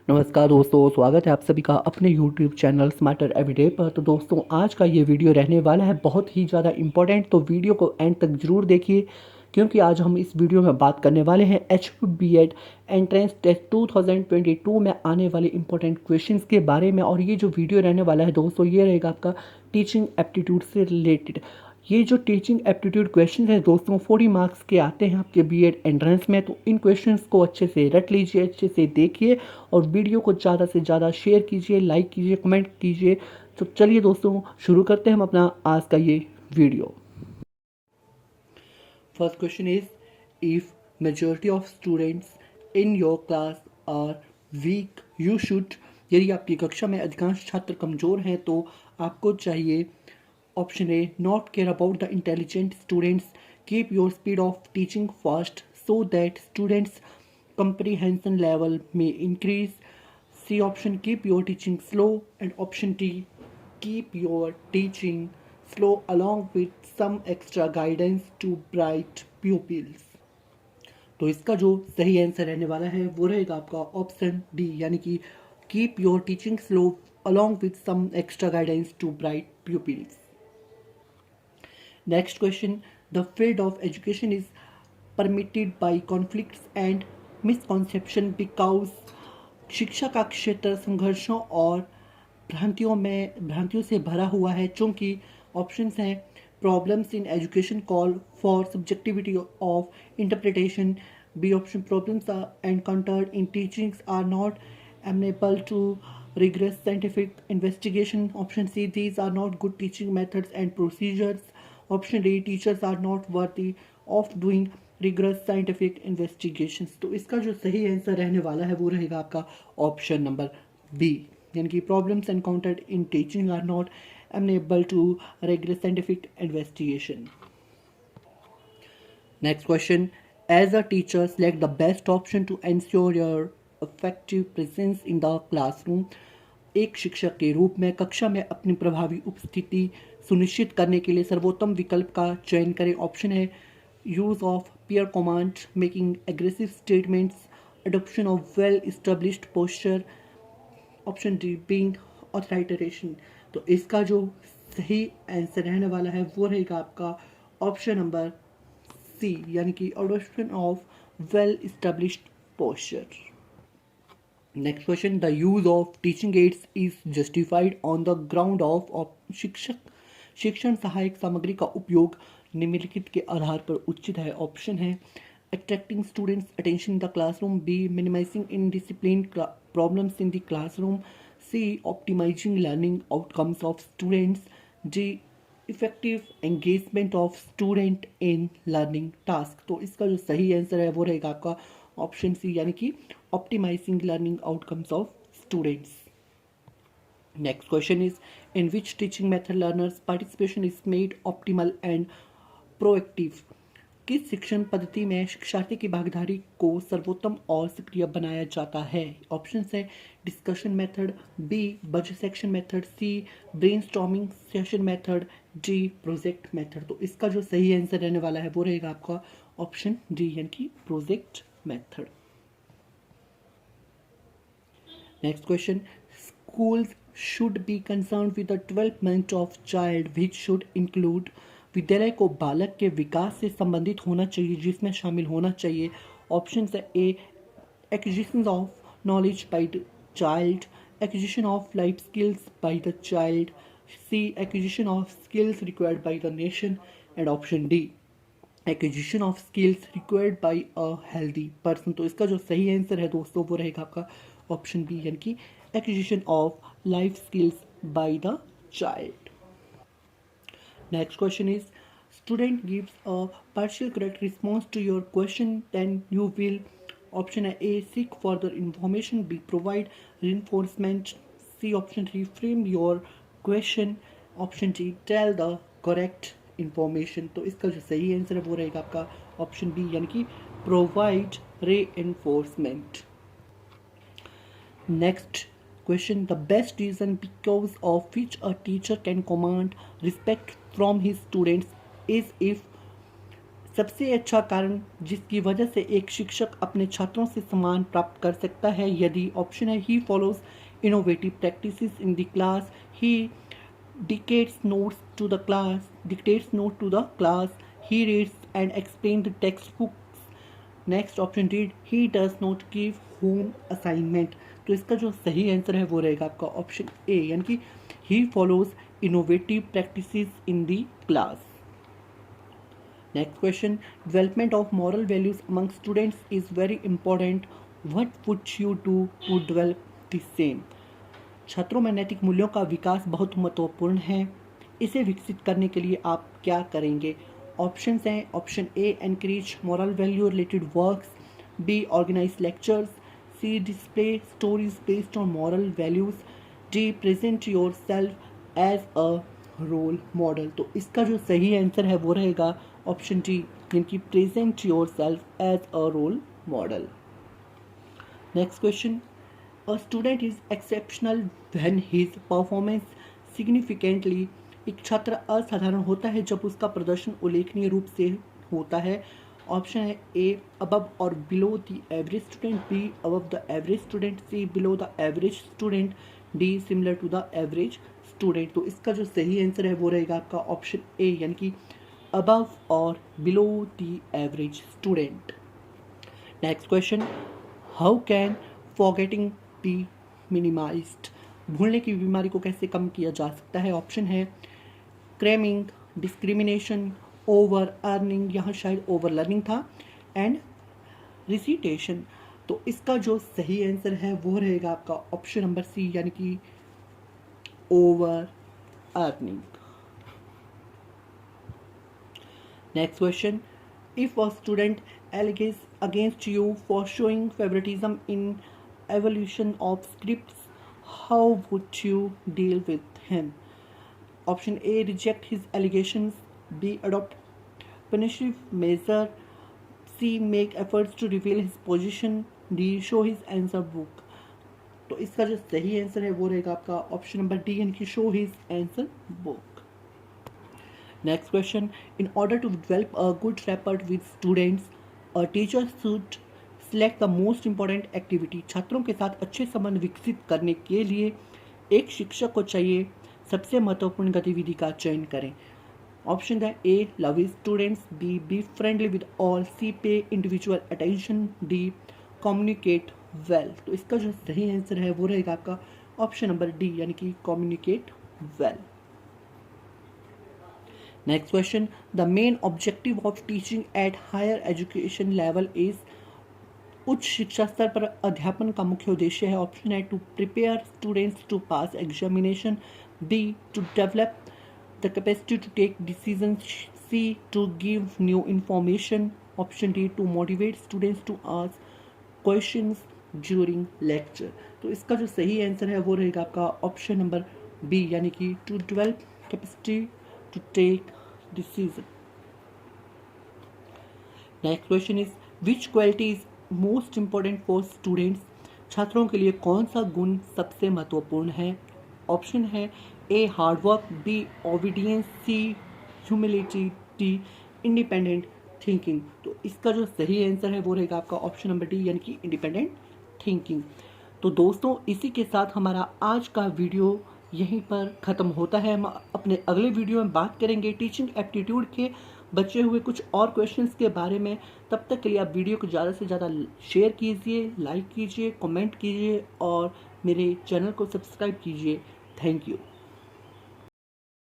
नमस्कार दोस्तों, स्वागत है आप सभी का अपने YouTube चैनल स्मार्टर एवरीडे पर। तो दोस्तों, आज का ये वीडियो रहने वाला है बहुत ही ज़्यादा इम्पोर्टेंट। तो वीडियो को एंड तक ज़रूर देखिए, क्योंकि आज हम इस वीडियो में बात करने वाले हैं HBEd एंट्रेंस टेस्ट 2022 में आने वाले इंपॉर्टेंट क्वेश्चंस के बारे में। और ये जो वीडियो रहने वाला है दोस्तों, ये रहेगा आपका टीचिंग एप्टीट्यूड से रिलेटेड। ये जो टीचिंग एप्टीट्यूड क्वेश्चन है दोस्तों, 40 मार्क्स के आते हैं आपके बीएड एंट्रेंस में। तो इन क्वेश्चंस को अच्छे से रट लीजिए, अच्छे से देखिए और वीडियो को ज़्यादा से ज़्यादा शेयर कीजिए, लाइक कीजिए, कमेंट कीजिए। तो चलिए दोस्तों, शुरू करते हैं हम अपना आज का ये video. First question is, if majority of students in your class are weak you should. यदि आपकी कक्षा में अधिकांश छात्र कमज़ोर हैं तो आपको चाहिए option A, not care about the intelligent students, keep your speed of teaching fast so that students comprehension level may increase. C option, keep your teaching slow. And option D, keep your teaching slow along with some extra guidance to bright pupils. तो इसका जो सही answer रहने वाला है वो रहेगा आपका ऑप्शन डी, यानी कि keep your teaching slow along with some extra guidance to bright pupils. Next question, the field of education is permitted by conflicts and misconception because शिक्षा का क्षेत्र संघर्षों और भ्रांतियों से भरा हुआ है। चूंकि ऑप्शंस हैं, problems in education call for subjectivity of interpretation. B option, problems are encountered in teachings are not amenable to rigorous scientific investigation. Option C, these are not good teaching methods and procedures. Option D, teachers are not worthy of doing rigorous scientific investigations. तो इसका जो सही answer रहने वाला है वो रहेगा आपका ऑप्शन नंबर बी, यानी कि problems encountered in teaching are not amenable to rigorous scientific investigation. Next question, as a teacher select the best option to ensure your effective presence in the classroom. एक शिक्षक के रूप में कक्षा में अपनी प्रभावी उपस्थिति सुनिश्चित करने के लिए सर्वोत्तम विकल्प का चयन करें। ऑप्शन है, use of peer command, making aggressive statements, adoption of well established posture. Option D, being authoritarian. तो इसका जो सही आंसर रहने वाला है वो रहेगा आपका ऑप्शन नंबर सी, यानी कि adoption of well established posture. Next question, the use of teaching aids is justified on the ground of शिक्षण सहायक सामग्री का उपयोग निम्नलिखित के आधार पर उचित है। ऑप्शन है, attracting students attention in the classroom. B, minimizing indiscipline problems in the classroom. C, optimizing learning outcomes of students. D, effective engagement of student in learning task. तो इसका जो सही आंसर है वो रहेगा आपका ऑप्शन सी, यानी कि optimizing learning outcomes of students. Next question is, in which teaching method learners participation is made optimal and proactive. किस शिक्षण पद्धति में शिक्षार्थी की भागीदारी को सर्वोत्तम और सक्रिय बनाया जाता है? ऑप्शन है, discussion method, B budget section method, C brainstorming session method, D project method. तो इसका जो सही आंसर रहने वाला है वो रहेगा आपका ऑप्शन डी, यानी कि project method. Next question, schools should be concerned with the development of child which should include. विद्यालय को बालक के विकास से संबंधित होना चाहिए जिसमें शामिल होना चाहिए. ऑप्शन है, A acquisition of knowledge by the child, acquisition of life skills by the child, C acquisition of skills required by the nation, and option D acquisition of skills required by a healthy person. तो इसका जो सही answer है दोस्तों वो रहेगा आपका option B, यानी कि acquisition of life skills by the child. Next question is, student gives a partial correct response to your question, then you will. Option A, seek further information. B, provide reinforcement. C option, reframe your question. Option D, tell the correct information. तो इसका जो सही answer है वो रहेगा आपका option B, यानी कि provide reinforcement. Next question, the best reason because of which a teacher can command respect from his students is if सबसे अच्छा कारण जिसकी वजह से एक शिक्षक अपने छात्रों से सम्मान प्राप्त कर सकता है यदि ऑप्शन है ही follows innovative practices in the class, he dictates notes to the class, he reads and explains the textbooks. Next option D he does not give home assignment. तो इसका जो सही आंसर है वो रहेगा आपका ऑप्शन ए, यानी कि he follows innovative practices in the class. Next question, development of moral values among students is very important, what would you do to develop the same. छात्रों में नैतिक मूल्यों का विकास बहुत महत्वपूर्ण है, इसे विकसित करने के लिए आप क्या करेंगे। ऑप्शन हैं, option A encourage moral value related works, B organise lectures, C display stories based on moral values, D present yourself as a role model. तो इसका जो सही आंसर है वो रहेगा ऑप्शन डी, यानी कि present yourself as a role model. Next question, A student is exceptional when his performance significantly। एक छात्र असाधारण होता है जब उसका प्रदर्शन उल्लेखनीय रूप से होता है। ऑप्शन है ए अबव और below the average student, B above the average student, C below the average student, D similar to the average student. तो इसका जो सही आंसर है वो रहेगा आपका ऑप्शन ए, यानी कि अबव और below the average student. Next question, how can forgetting be minimised. भूलने की बीमारी को कैसे कम किया जा सकता है। ऑप्शन है क्रेमिंग, डिस्क्रिमिनेशन, ओवर अर्निंग, यहाँ शायद ओवर लर्निंग था, एंड रिसीटेशन। तो इसका जो सही आंसर है वो रहेगा आपका ऑप्शन नंबर सी, यानी कि over earning. Next question, if a student alleges against you for showing favoritism in evaluation of scripts, how would you deal with him? Option A reject his allegations, B adopt punitive measure, C make efforts to reveal his position, D show his answer book। तो इसका जो सही answer है वो रहेगा आपका option number D, यानी कि show his answer book. Next question, in order to develop a good rapport with students, a teacher should select the most important activity. छात्रों के साथ अच्छे संबंध विकसित करने के लिए एक शिक्षक को चाहिए सबसे महत्वपूर्ण गतिविधि का चयन करें। ऑप्शन है A love his students, B friendly with all, C pay individual attention, D communicate well. तो इसका जो सही आंसर है वो रहेगा आपका ऑप्शन नंबर डी, यानी कि communicate well. Next question, the main objective of teaching at higher education level is. उच्च शिक्षा स्तर पर अध्यापन का मुख्य उद्देश्य है। ऑप्शन है to prepare students to pass examination, B to develop the capacity to take decision, C to give new information, option D to motivate students to ask questions during lecture. तो इसका जो सही आंसर है वो रहेगा आपका option number B, यानी कि to develop capacity to take decision. Next question is which quality is most important for students. छात्रों के लिए कौन सा गुण सबसे महत्वपूर्ण है। ऑप्शन है ए हार्डवर्क, बी ओबीडियंस, सी ह्यूमिलिटी, डी इंडिपेंडेंट थिंकिंग। तो इसका जो सही आंसर है वो रहेगा आपका ऑप्शन नंबर डी, यानी कि इंडिपेंडेंट थिंकिंग। तो दोस्तों इसी के साथ हमारा आज का वीडियो यहीं पर ख़त्म होता है। हम अपने अगले वीडियो में बात करेंगे टीचिंग एप्टीट्यूड के बचे हुए कुछ और क्वेश्चंस के बारे में। तब तक के लिए आप वीडियो को ज़्यादा से ज़्यादा शेयर कीजिए, लाइक कीजिए, कमेंट कीजिए और मेरे चैनल को सब्सक्राइब कीजिए। Thank you.